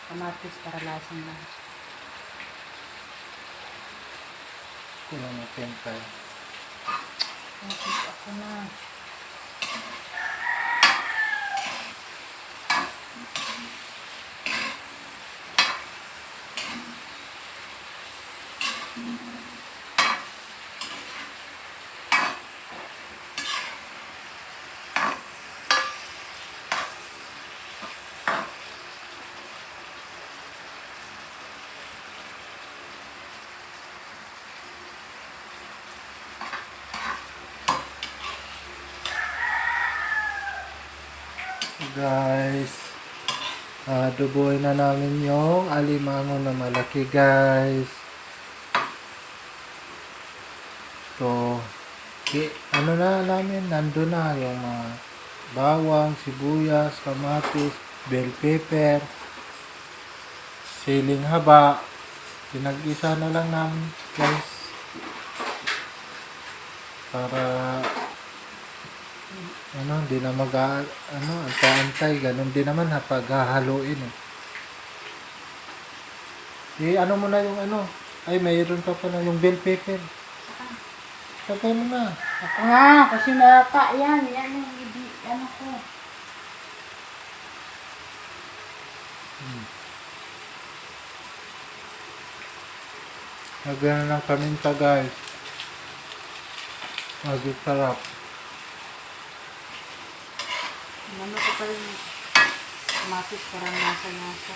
Kamatis para lasang lahat. Kulang natin tayo. Kamatis ako na. Guys, adoboy na namin yung alimango na malaki, guys. So, ano na namin, nandun na yung mga bawang, sibuyas, kamatis, bell pepper, siling haba. Pinag-isa na lang namin, guys, para hindi na antay-antay, ganun din naman pag hahaluin ano mo na yung mayroon pa pala yung bell pepper. Sabay mo na. Ako nga, kasi malata yan. Yan yung ano ko. Lagyan na ng paminta, guys. Maging sarap. Ano ko pa rin kamatis parang nasa-nasa.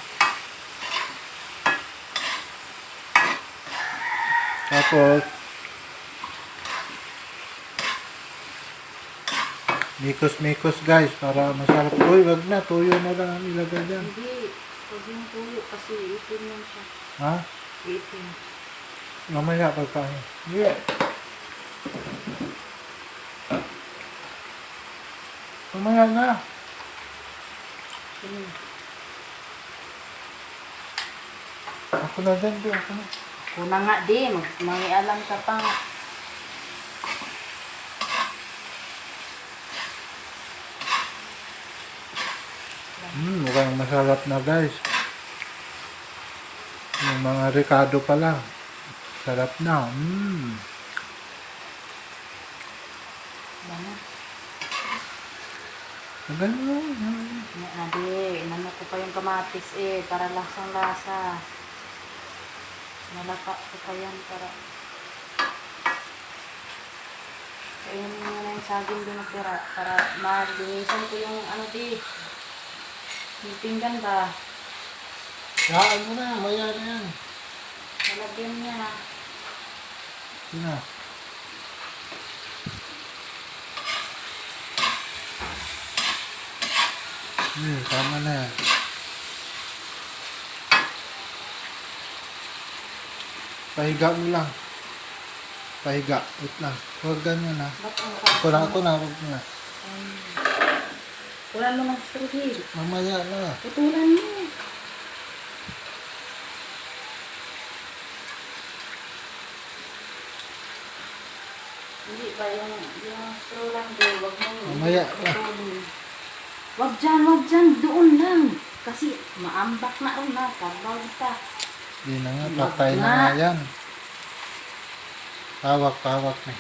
Tapos, mikos-mikos, guys, para masarap. Uy, wag na. Tuyo na lang ang ilagay dyan. Hindi. Huwag yung tuyo kasi ipin yan siya. Ha? Ipin. Mamaya pagkain. Yeah. Mamaya na. Ako na dyan, di. Ako na. Kuna nga di. Mangialam ka pa nga. Mukhang masarap na, guys. Yung mga ricado pa lang. Sarap na. Ano? Tagal mo. Adi, inano ko pa yung kamatis para lasang-lasa. Nalaka ko pa yan para kainin mo na yung saging doon natira para malinisan ko yung yung pinggan ba? Saan mo na. Maya na yan. Nalagyan niya. Sina. Tama na yan. Pahiga mo lang. Pahiga. Wait lang. Huwag ganyan ha. Ako na. Huwag na. Putulan mo ng strawberry. Mamaya na. Putulan mo. Hindi ba yung straw lang doon. Huwag mo. Mamaya na. Wag dyan, doon lang. Kasi maambak na rin na, kabaw ka. Hindi na nga, patay na nga yan. Tawak na.